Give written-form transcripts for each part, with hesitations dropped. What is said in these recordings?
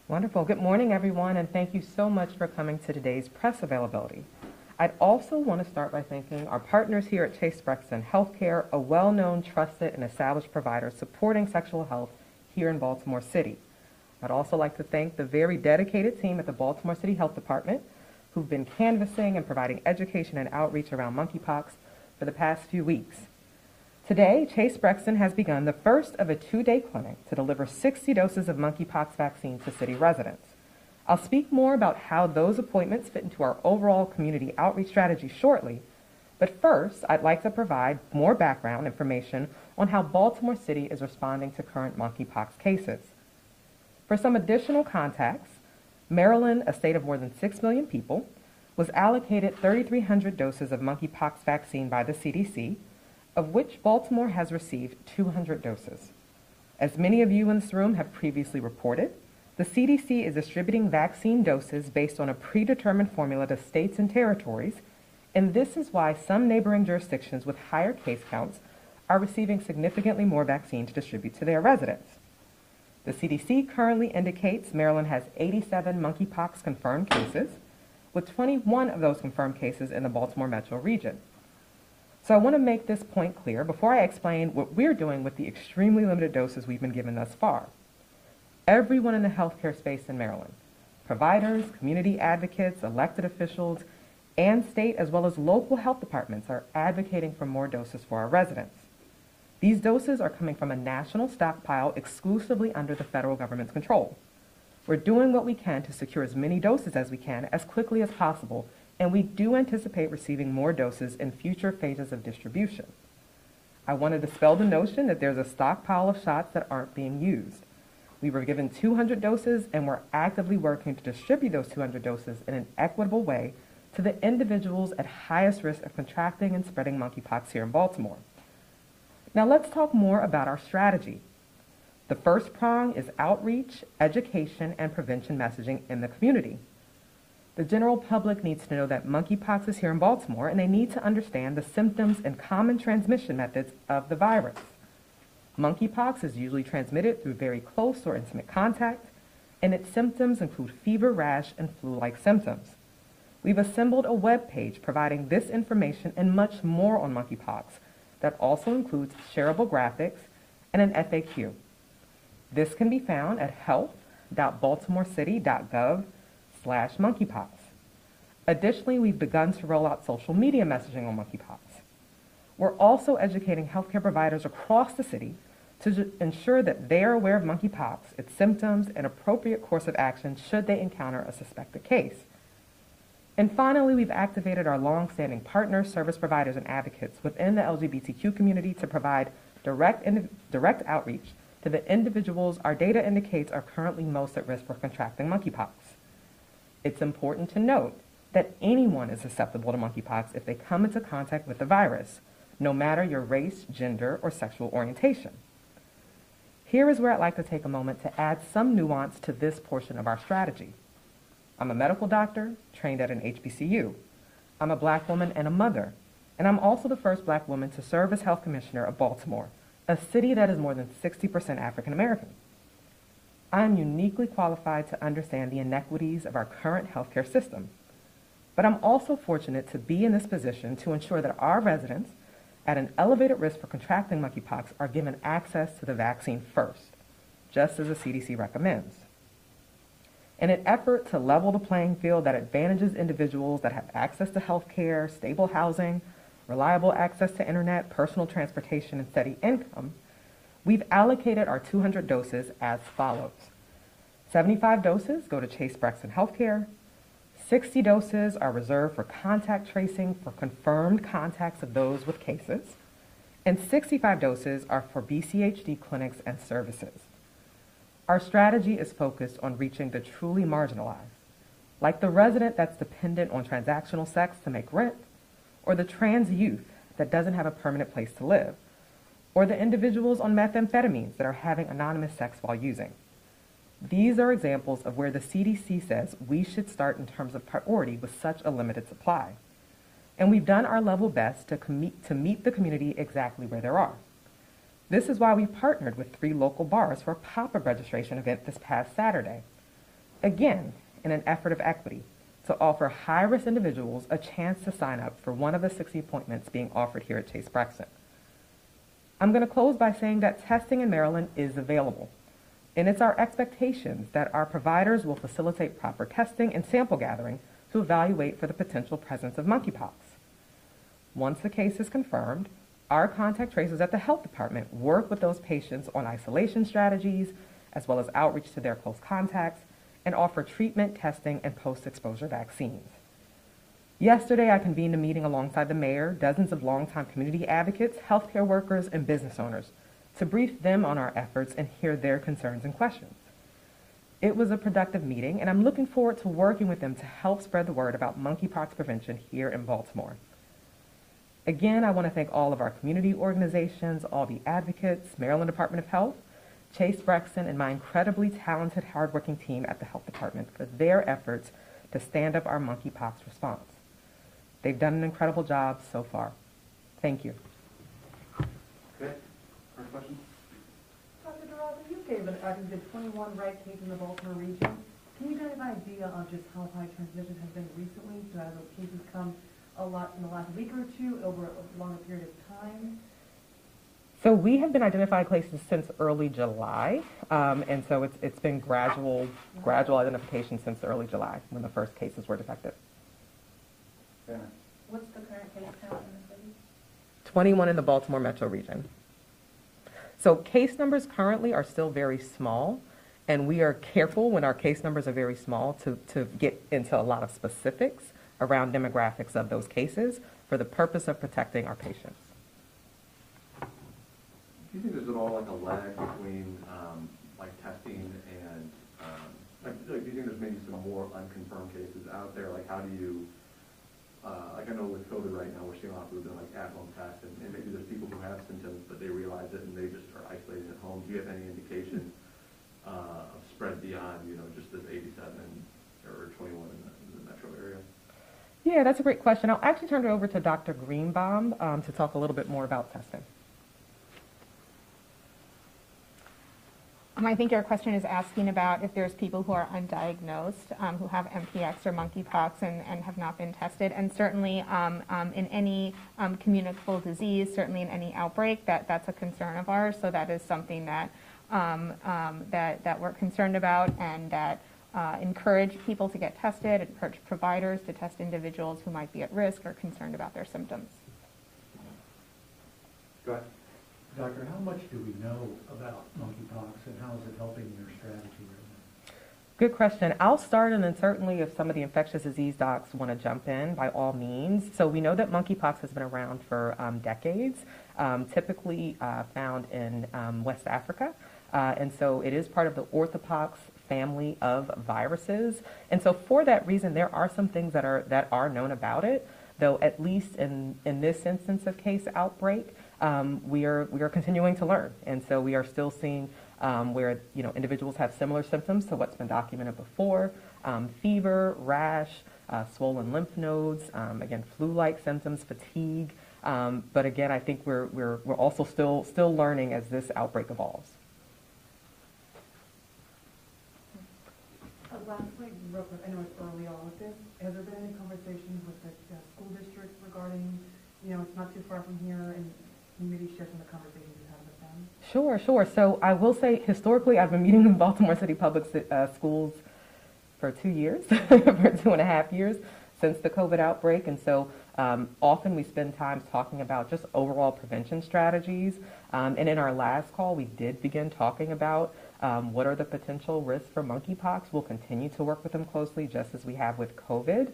Wonderful. Good morning, everyone, and thank you so much for coming to today's press availability. I'd also want to start by thanking our partners here at Chase Brexton Healthcare, a well-known, trusted, and established provider supporting sexual health here in Baltimore City. I'd also like to thank the very dedicated team at the Baltimore City Health Department who've been canvassing and providing education and outreach around monkeypox for the past few weeks. Today, Chase Brexton has begun the first of a two-day clinic to deliver 60 doses of monkeypox vaccine to city residents. I'll speak more about how those appointments fit into our overall community outreach strategy shortly, but first, I'd like to provide more background information on how Baltimore City is responding to current monkeypox cases. For some additional context, Maryland, a state of more than 6 million people, was allocated 3,300 doses of monkeypox vaccine by the CDC, of which Baltimore has received 200 doses. As many of you in this room have previously reported, the CDC is distributing vaccine doses based on a predetermined formula to states and territories, and this is why some neighboring jurisdictions with higher case counts are receiving significantly more vaccine to distribute to their residents. The CDC currently indicates Maryland has 87 monkeypox confirmed cases, with 21 of those confirmed cases in the Baltimore metro region. So I want to make this point clear before I explain what we're doing with the extremely limited doses we've been given thus far. Everyone in the healthcare space in Maryland, providers, community advocates, elected officials, and state as well as local health departments are advocating for more doses for our residents. These doses are coming from a national stockpile exclusively under the federal government's control. We're doing what we can to secure as many doses as we can as quickly as possible, and we do anticipate receiving more doses in future phases of distribution. I want to dispel the notion that there's a stockpile of shots that aren't being used. We were given 200 doses, and we're actively working to distribute those 200 doses in an equitable way to the individuals at highest risk of contracting and spreading monkeypox here in Baltimore. Now let's talk more about our strategy. The first prong is outreach, education, and prevention messaging in the community. The general public needs to know that monkeypox is here in Baltimore, and they need to understand the symptoms and common transmission methods of the virus. Monkeypox is usually transmitted through very close or intimate contact, and its symptoms include fever, rash, and flu-like symptoms. We've assembled a web page providing this information and much more on monkeypox that also includes shareable graphics and an FAQ. This can be found at health.baltimorecity.gov/monkeypox. Additionally, we've begun to roll out social media messaging on monkeypox. We're also educating healthcare providers across the city to ensure that they are aware of monkeypox, its symptoms, and appropriate course of action should they encounter a suspected case. And finally, we've activated our long-standing partners, service providers, and advocates within the LGBTQ community to provide direct outreach to the individuals our data indicates are currently most at risk for contracting monkeypox. It's important to note that anyone is susceptible to monkeypox if they come into contact with the virus, no matter your race, gender, or sexual orientation. Here is where I'd like to take a moment to add some nuance to this portion of our strategy. I'm a medical doctor trained at an HBCU. I'm a black woman and a mother, and I'm also the first black woman to serve as health commissioner of Baltimore, a city that is more than 60% African American. I am uniquely qualified to understand the inequities of our current healthcare system, but I'm also fortunate to be in this position to ensure that our residents at an elevated risk for contracting monkeypox are given access to the vaccine first, just as the CDC recommends. In an effort to level the playing field that advantages individuals that have access to health care, stable housing, reliable access to internet, personal transportation, and steady income, we've allocated our 200 doses as follows. 75 doses go to Chase Brexton Healthcare, 60 doses are reserved for contact tracing for confirmed contacts of those with cases, and 65 doses are for BCHD clinics and services. Our strategy is focused on reaching the truly marginalized, like the resident that's dependent on transactional sex to make rent, or the trans youth that doesn't have a permanent place to live, or the individuals on methamphetamines that are having anonymous sex while using. These are examples of where the CDC says we should start in terms of priority with such a limited supply. And we've done our level best to meet the community exactly where they are. This is why we partnered with 3 local bars for a pop-up registration event this past Saturday. Again, in an effort of equity, to offer high-risk individuals a chance to sign up for one of the 60 appointments being offered here at Chase Brexton. I'm going to close by saying that testing in Maryland is available, and it's our expectations that our providers will facilitate proper testing and sample gathering to evaluate for the potential presence of monkeypox. Once the case is confirmed, our contact tracers at the health department work with those patients on isolation strategies, as well as outreach to their close contacts, and offer treatment, testing, and post-exposure vaccines. Yesterday, I convened a meeting alongside the mayor, dozens of longtime community advocates, healthcare workers, and business owners to brief them on our efforts and hear their concerns and questions. It was a productive meeting, and I'm looking forward to working with them to help spread the word about monkeypox prevention here in Baltimore. Again, I want to thank all of our community organizations, all the advocates, Maryland Department of Health, Chase Brexton, and my incredibly talented, hardworking team at the health department for their efforts to stand up our monkeypox response. They've done an incredible job so far. Thank you. Okay. First question? Dr. DeRosa, you gave I think the 21 right case in the Baltimore region. Can you give an idea of just how high transmission has been recently? So have those cases come a lot in the last week or two over a longer period of time? So we have been identifying cases since early July, and so it's been gradual identification since early July when the first cases were detected. Yeah. What's the current case count in the city? 21 in the Baltimore metro region. So case numbers currently are still very small, and we are careful when our case numbers are very small to get into a lot of specifics around demographics of those cases for the purpose of protecting our patients. Do you think there's at all like a lag between like testing and do you think there's maybe some more unconfirmed cases out there? Like how do you like I know with COVID right now we're seeing a lot of people doing like at-home tests and maybe there's people who have symptoms but they realize it and they just are isolated at home. Do you have any indication of spread beyond just this 87 or 21 in the metro area? Yeah, that's a great question. I'll actually turn it over to Dr. Greenbaum to talk a little bit more about testing. I think your question is asking about if there's people who are undiagnosed, who have MPX or monkeypox and have not been tested. And certainly in any communicable disease, certainly in any outbreak, that's a concern of ours. So that is something that, that we're concerned about and that encourage people to get tested, encourage providers to test individuals who might be at risk or concerned about their symptoms. Go ahead. Doctor, how much do we know about monkeypox and how is it helping your strategy right now? Good question. I'll start, and then certainly if some of the infectious disease docs want to jump in, by all means. So we know that monkeypox has been around for decades, typically found in West Africa. And so it is part of the orthopox family of viruses. And so for that reason, there are some things that are known about it, though at least in this instance of case outbreak, we are continuing to learn, and so we are still seeing where individuals have similar symptoms to what's been documented before: fever, rash, swollen lymph nodes, again flu-like symptoms, fatigue. But again, I think we're also still learning as this outbreak evolves. Lastly, real quick, I know it's early on with this. Has there been any conversations with the school district regarding, it's not too far from here, and can you maybe share some of the conversations you had with them? Sure. So I will say, historically, I've been meeting in Baltimore City Public Schools for 2 years, for 2.5 years since the COVID outbreak. And so often we spend time talking about just overall prevention strategies. And in our last call, we did begin talking about what are the potential risks for monkeypox. We'll continue to work with them closely, just as we have with COVID.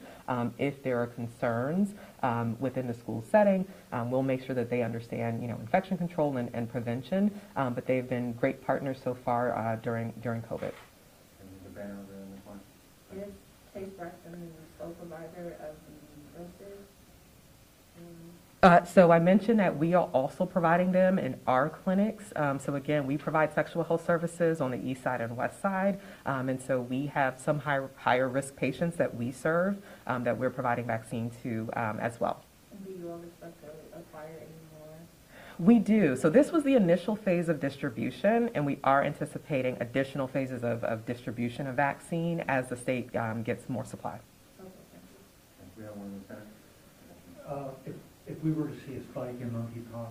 If there are concerns within the school setting, we'll make sure that they understand, infection control and prevention. But they've been great partners so far during COVID. Is Chase Brexton the sole provider of the nurses? So I mentioned that we are also providing them in our clinics. So again, we provide sexual health services on the east side and west side. And so we have some higher risk patients that we serve that we're providing vaccine to as well. And do you all expect to acquire any more? We do. So this was the initial phase of distribution, and we are anticipating additional phases of distribution of vaccine as the state gets more supply. Okay, thank you. We have one in the center. If we were to see a spike in monkeypox,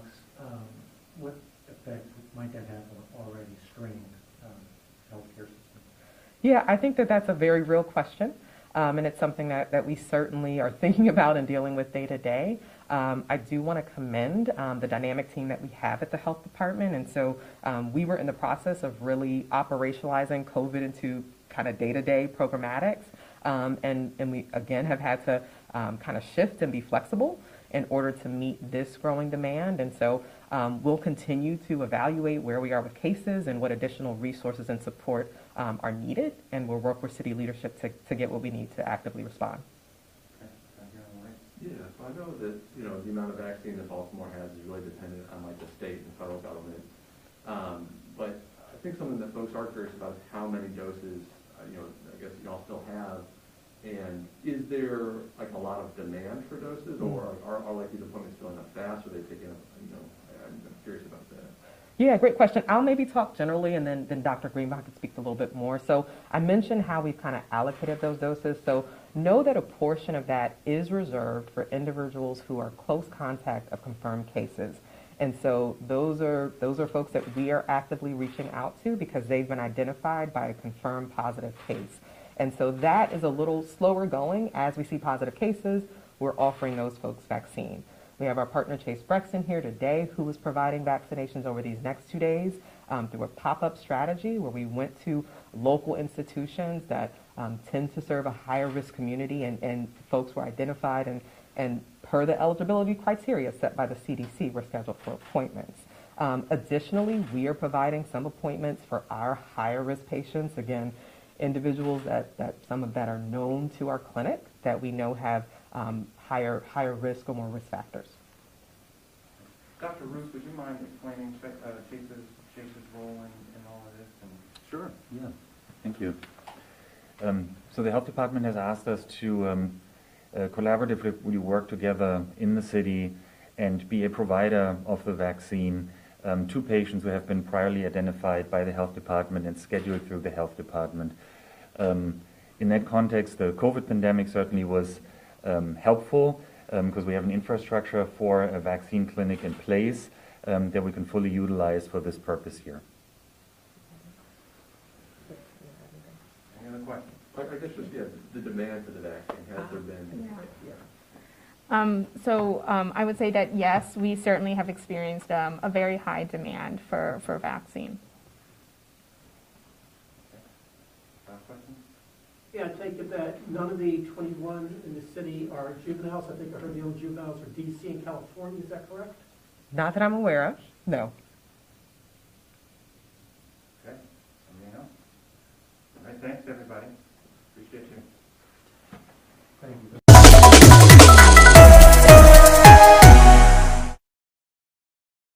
what effect might that have on already strained healthcare system? Yeah, I think that that's a very real question, and it's something that we certainly are thinking about and dealing with day to day. I do want to commend the dynamic team that we have at the health department, and so we were in the process of really operationalizing COVID into kind of day-to-day programmatics, and we again have had to kind of shift and be flexible in order to meet this growing demand. And so we'll continue to evaluate where we are with cases and what additional resources and support are needed, and we'll work with city leadership to get what we need to actively respond. Yeah, so I know that, you know, the amount of vaccine that Baltimore has is really dependent on like the state and federal government. But I think something that folks are curious about is how many doses, you know, I guess y'all still have. And is there like a lot of demand for doses, or are like these appointments filling up fast, or are they taking up, you know, I'm curious about that. Yeah, great question. I'll maybe talk generally, and then Dr. Greenbach can speak a little bit more. So I mentioned how we've kind of allocated those doses. So know that a portion of that is reserved for individuals who are close contact of confirmed cases. And so those are folks that we are actively reaching out to because they've been identified by a confirmed positive case. And so that is a little slower going. As we see positive cases, we're offering those folks vaccine. We have our partner Chase Brexton here today, who is providing vaccinations over these next 2 days through a pop-up strategy where we went to local institutions that tend to serve a higher risk community, and folks were identified and per the eligibility criteria set by the CDC, were scheduled for appointments. Additionally, we are providing some appointments for our higher risk patients, again, individuals that some of that are known to our clinic that we know have higher risk or more risk factors. Dr. Roos, would you mind explaining Chase's role in all of this? Sure, yeah, thank you. So the health department has asked us to collaboratively work together in the city and be a provider of the vaccine to patients who have been priorly identified by the health department and scheduled through the health department. In that context, the COVID pandemic certainly was helpful because we have an infrastructure for a vaccine clinic in place that we can fully utilize for this purpose here. Any other questions? I guess just, yeah, the demand for the vaccine, has there been? I would say that yes, we certainly have experienced a very high demand for vaccine. Questions? Yeah, I take it that none of the 21 in the city are juveniles. I think I heard the only juveniles are DC and California. Is that correct? Not that I'm aware of, no. Okay, anything else? All right, thanks everybody. Appreciate you. Thank you.